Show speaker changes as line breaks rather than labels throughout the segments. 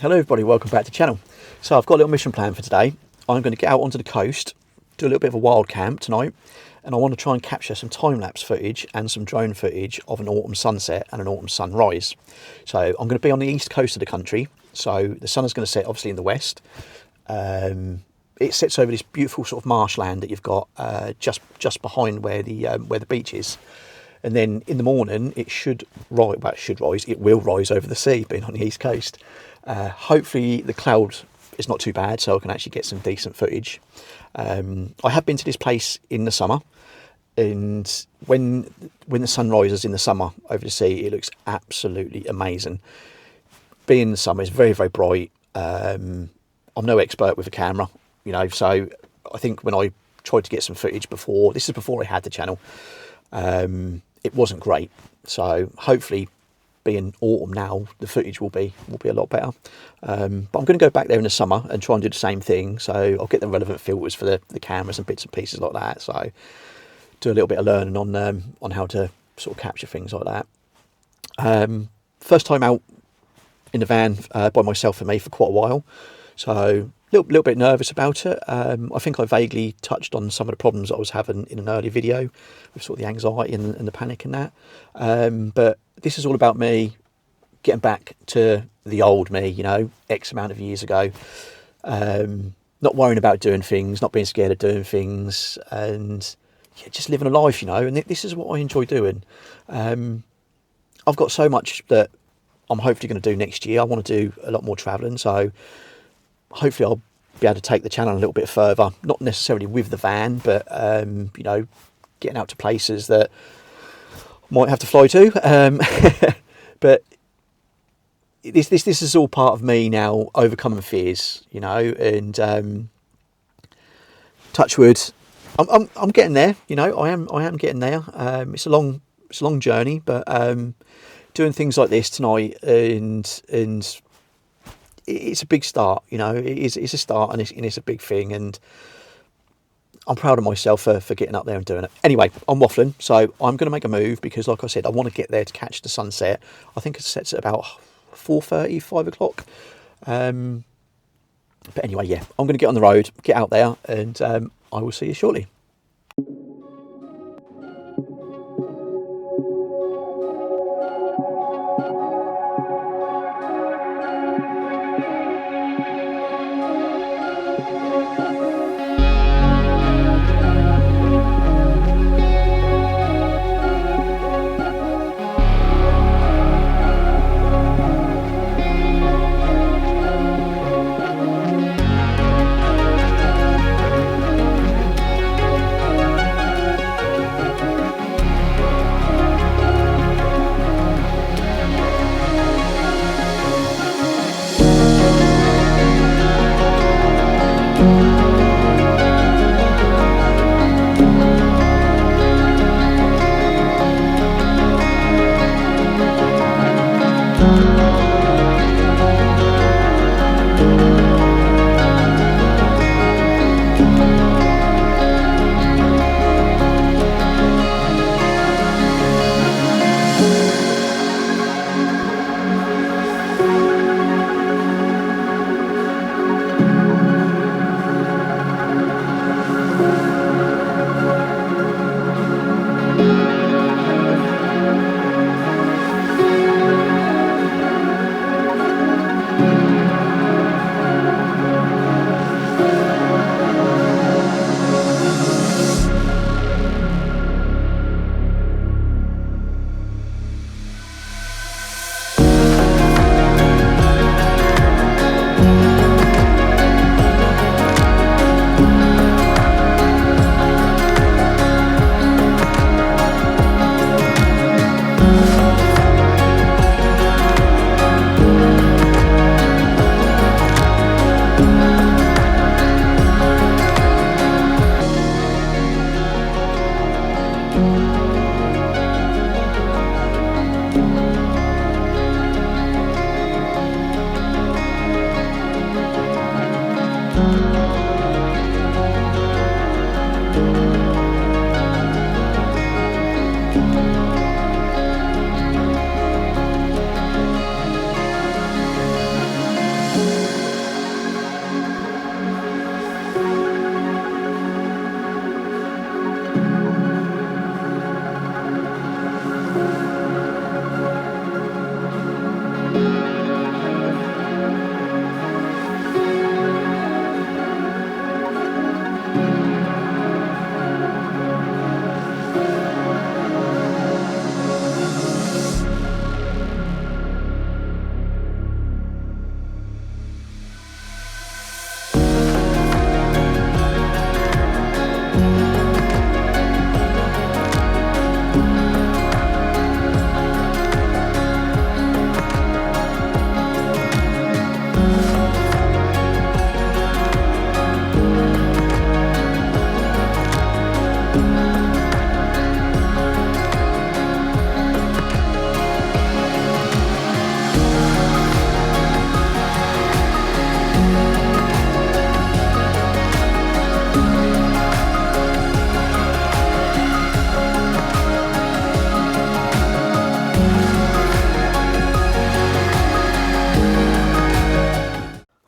Hello everybody, welcome back to the channel. So I've got a little mission plan for today. I'm going to get out onto the coast, do a little bit of a wild camp tonight, and I want to try and capture some time-lapse footage and some drone footage of an autumn sunset and an autumn sunrise. So I'm going to be on the east coast of the country, so the sun is going to set obviously in the west. It sets over this beautiful sort of marshland that you've got just behind where the beach is. And then in the morning, it should rise. Well, it will rise over the sea, being on the east coast. Hopefully, the cloud is not too bad, so I can actually get some decent footage. I have been to this place in the summer, and when the sun rises in the summer over the sea, it looks absolutely amazing. Being in the summer, it's very, very bright. I'm no expert with a camera, so I think when I tried to get some footage before, this is before I had the channel. It wasn't great, so hopefully being autumn now the footage will be a lot better, but I'm going to go back there in the summer and try and do the same thing. So I'll get the relevant filters for the cameras and bits and pieces like that, so do a little bit of learning on how to sort of capture things like that. First time out in the van by myself and me for quite a while, so little bit nervous about it. I think I vaguely touched on some of the problems I was having in an earlier video with sort of the anxiety and the panic and that. But this is all about me getting back to the old me, X amount of years ago. Not worrying about doing things, not being scared of doing things, and just living a life, And this is what I enjoy doing. I've got so much that I'm hopefully going to do next year. I want to do a lot more travelling, so hopefully I'll be able to take the channel a little bit further, not necessarily with the van, but getting out to places that I might have to fly to. But this is all part of me now overcoming fears, and touch wood, I'm getting there, I am getting there. It's a long journey, but doing things like this tonight and it's a big start, it's a start, and it's a big thing, and I'm proud of myself for getting up there and doing it. Anyway, I'm waffling, so I'm going to make a move because, like I said, I want to get there to catch the sunset. I think it sets at about 4:30, 5 o'clock. But anyway, yeah, I'm going to get on the road, get out there, and I will see you shortly.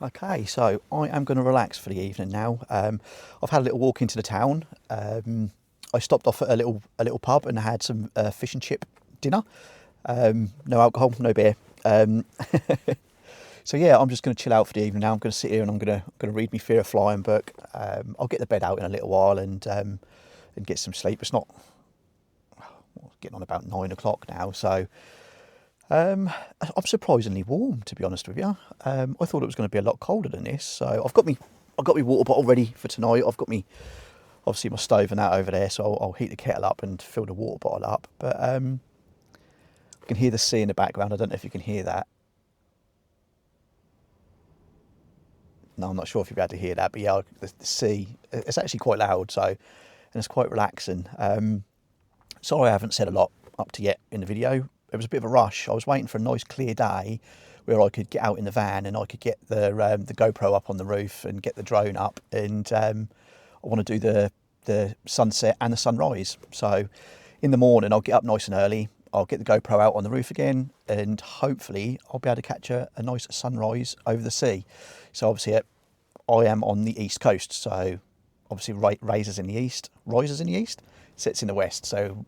Okay, so I am going to relax for the evening now. I've had a little walk into the town. I stopped off at a little pub and had some fish and chip dinner. No alcohol, no beer. So yeah, I'm just going to chill out for the evening now. I'm going to sit here and I'm going to read my Fear of Flying book. I'll get the bed out in a little while and get some sleep. It's not getting on about 9 o'clock now, so I'm surprisingly warm, to be honest with you. I thought it was going to be a lot colder than this. So I've got me water bottle ready for tonight. I've got me obviously my stove and that over there, so I'll heat the kettle up and fill the water bottle up. But I can hear the sea in the background. I don't know if you can hear that. No, I'm not sure if you'll be able to hear that, but yeah, the sea, it's actually quite loud, so, and it's quite relaxing. Sorry I haven't said a lot up to yet in the video. It was a bit of a rush. I was waiting for a nice clear day where I could get out in the van and I could get the GoPro up on the roof and get the drone up, and I want to do the sunset and the sunrise. So in the morning I'll get up nice and early, I'll get the GoPro out on the roof again, and hopefully I'll be able to catch a nice sunrise over the sea. So obviously I am on the east coast, so obviously rises in the east, sets in the west. So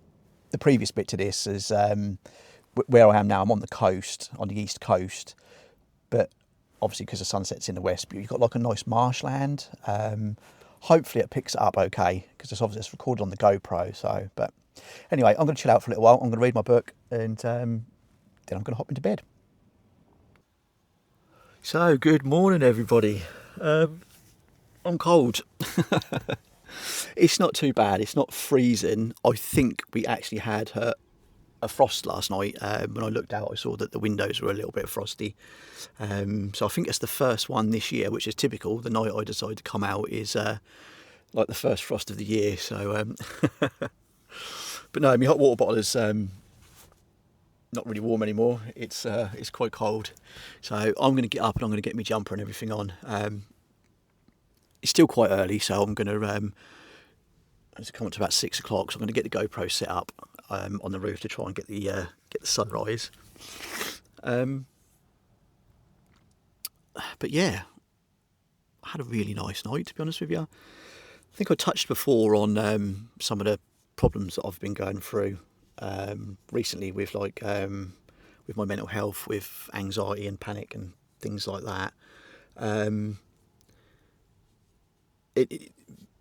the previous bit to this is where I am now. I'm on the coast, on the east coast, but obviously because the sun sets in the west, but you've got like a nice marshland. Hopefully it picks it up okay, because it's recorded on the GoPro. So, but anyway, I'm going to chill out for a little while. I'm going to read my book, and then I'm going to hop into bed. So, good morning, everybody. I'm cold. It's not too bad. It's not freezing. I think we actually had a frost last night. When I looked out, I saw that the windows were a little bit frosty. So I think it's the first one this year, which is typical. The night I decided to come out is like the first frost of the year. So, but no, my hot water bottle is not really warm anymore. It's quite cold. So I'm going to get up and I'm going to get my jumper and everything on. It's still quite early, so I'm going to it's come up to about 6 o'clock. So I'm going to get the GoPro set up on the roof to try and get the sunrise. But yeah, I had a really nice night, to be honest with you. I think I touched before on some of the problems that I've been going through recently with with my mental health, with anxiety and panic and things like that.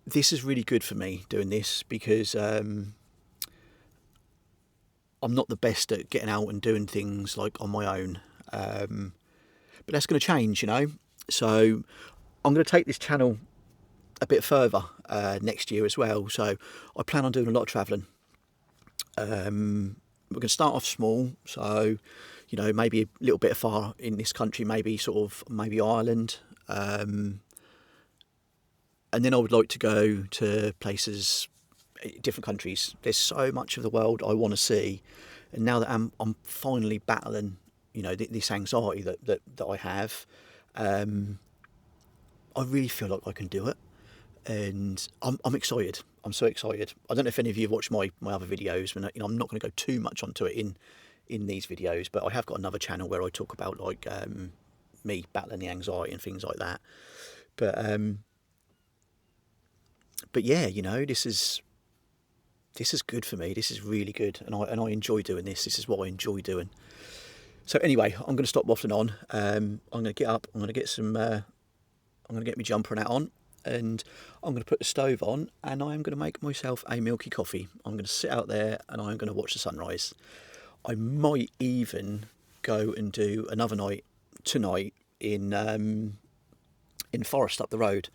This is really good for me doing this, because I'm not the best at getting out and doing things like on my own, but that's going to change, you know. So I'm going to take this channel a bit further next year as well. So I plan on doing a lot of travelling. We're going to start off small, so you know, maybe a little bit far in this country, maybe Ireland, and then I would like to go to places, different countries. There's so much of the world I want to see, and now that I'm finally battling, you know, this anxiety that I have, I really feel like I can do it, and I'm excited. I'm so excited. I don't know if any of you have watched my other videos. You know, I'm not going to go too much onto it in these videos, but I have got another channel where I talk about like me battling the anxiety and things like that. But yeah, you know, this is good for me. This is really good, and I enjoy doing this. This is what I enjoy doing. So anyway, I'm going to stop waffling on. I'm going to get up. I'm going to get some. I'm going to get my jumper and hat on, and I'm going to put the stove on, and I'm going to make myself a milky coffee. I'm going to sit out there and I'm going to watch the sunrise. I might even go and do another night tonight in Forest up the road.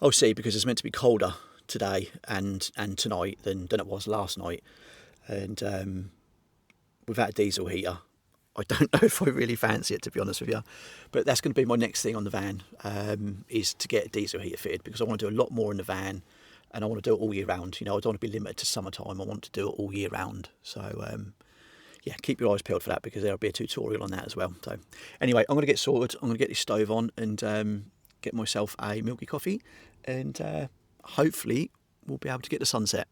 I'll see, because it's meant to be colder today and tonight than it was last night, and without a diesel heater, I don't know if I really fancy it, to be honest with you. But that's going to be my next thing on the van, is to get a diesel heater fitted, because I want to do a lot more in the van, and I want to do it all year round. You know, I don't want to be limited to summertime. I want to do it all year round. So yeah, keep your eyes peeled for that, because there'll be a tutorial on that as well. So anyway, I'm going to get sorted. I'm going to get this stove on and get myself a milky coffee, and hopefully we'll be able to get the sunset.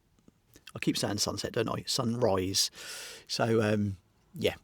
I keep saying sunset, don't I? Sunrise. So yeah.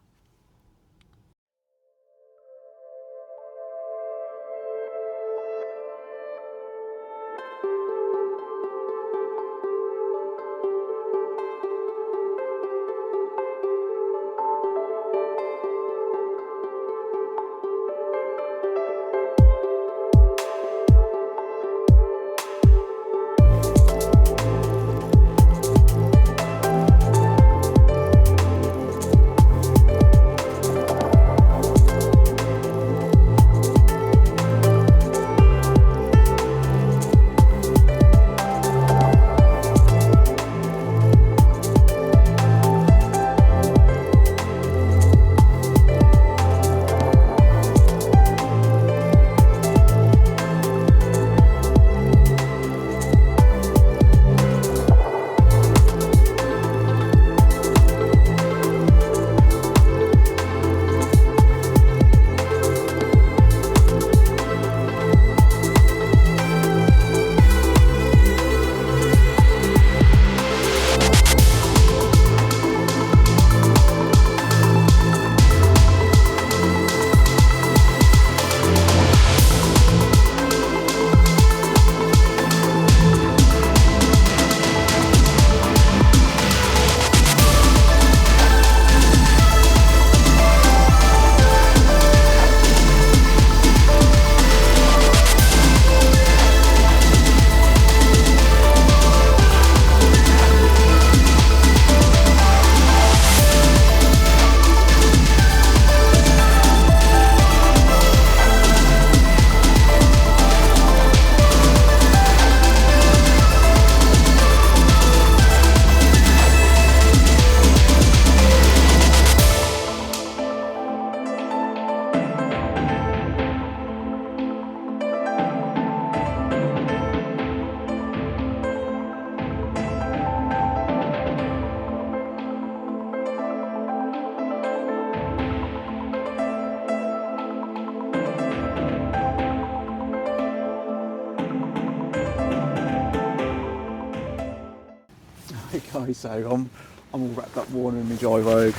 Okay, so I'm all wrapped up warm in my dry robe.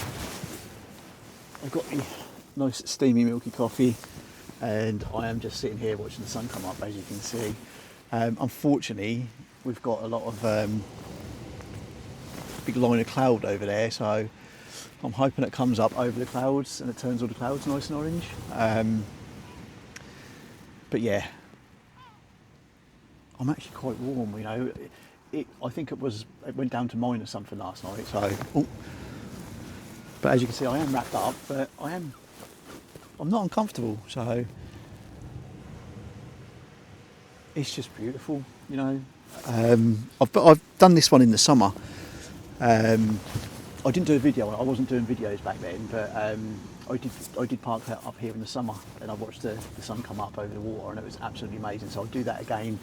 I've got my nice steamy milky coffee, and I am just sitting here watching the sun come up, as you can see. Unfortunately, we've got a lot of big line of cloud over there, so I'm hoping it comes up over the clouds and it turns all the clouds nice and orange. But yeah, I'm actually quite warm, you know. I think it went down to minus something last night, so. Oh. But as you can see, I am wrapped up, but I'm not uncomfortable, so it's just beautiful, you know. I've done this one in the summer. I didn't do a video on it. I wasn't doing videos back then, but I did park up here in the summer, and I watched the sun come up over the water, and it was absolutely amazing. So I'll do that again,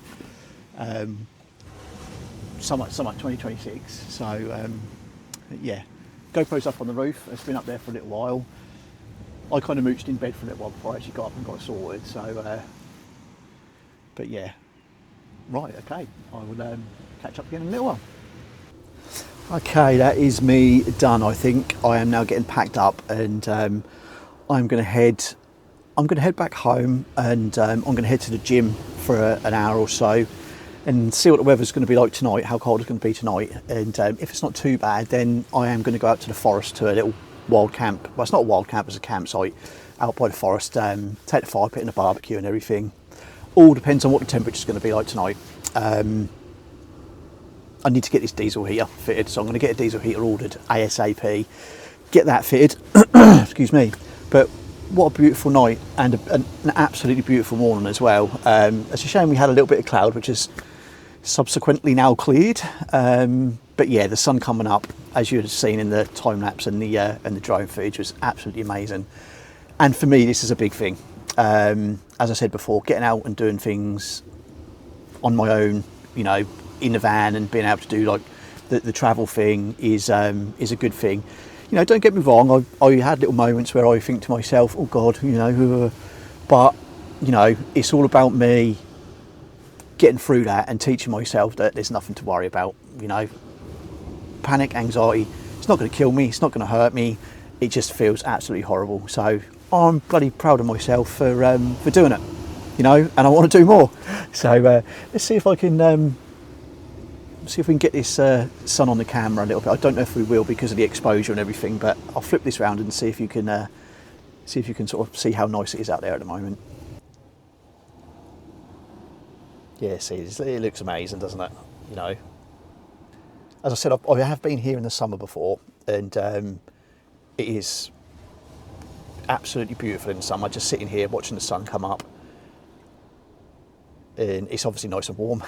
summer 2026. So yeah, GoPro's up on the roof. It's been up there for a little while. I kind of mooched in bed for a little while before I actually got up and got it sorted. So, but yeah, right, okay. I will catch up again in a little while. Okay, that is me done. I think I am now getting packed up, and I'm going to head back home, and I'm going to head to the gym for an hour or so, and see what the weather's going to be like tonight, how cold it's going to be tonight. And if it's not too bad, then I am going to go out to the forest to a little wild camp. Well, it's not a wild camp, it's a campsite out by the forest. Take the fire pit and a barbecue and everything. All depends on what the temperature's going to be like tonight. I need to get this diesel heater fitted, so I'm going to get a diesel heater ordered ASAP, get that fitted. Excuse me. But what a beautiful night, and an absolutely beautiful morning as well. It's a shame we had a little bit of cloud, which is subsequently now cleared. But yeah, the sun coming up, as you have seen in the time lapse and the drone footage, was absolutely amazing. And for me, this is a big thing. As I said before, getting out and doing things on my own, you know, in the van, and being able to do like the travel thing is a good thing. You know, don't get me wrong, I had little moments where I think to myself, oh God, you know, but you know, it's all about me getting through that and teaching myself that there's nothing to worry about. You know, panic, anxiety, it's not going to kill me, it's not going to hurt me, it just feels absolutely horrible. So I'm bloody proud of myself for doing it, you know, and I want to do more. So let's see if I can get this sun on the camera a little bit. I don't know if we will because of the exposure and everything, but I'll flip this round and see if you can sort of see how nice it is out there at the moment. Yeah, see, it looks amazing, doesn't it? You know, as I said, I have been here in the summer before, and it is absolutely beautiful in the summer. Just sitting here watching the sun come up, and it's obviously nice and warm.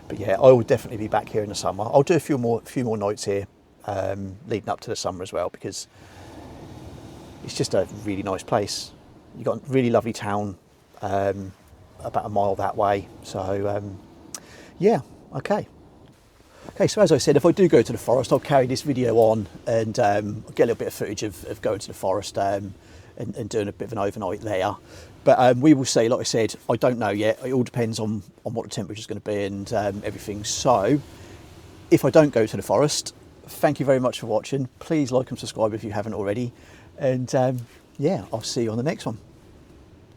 But yeah, I will definitely be back here in the summer. I'll do a few more nights here leading up to the summer as well, because it's just a really nice place. You've got a really lovely town about a mile that way. So yeah, okay. Okay, so as I said, if I do go to the forest, I'll carry this video on and get a little bit of footage of going to the forest and doing a bit of an overnight there. But we will see, like I said, I don't know yet. It all depends on what the temperature is going to be and everything. So if I don't go to the forest, thank you very much for watching. Please like and subscribe if you haven't already. And yeah, I'll see you on the next one.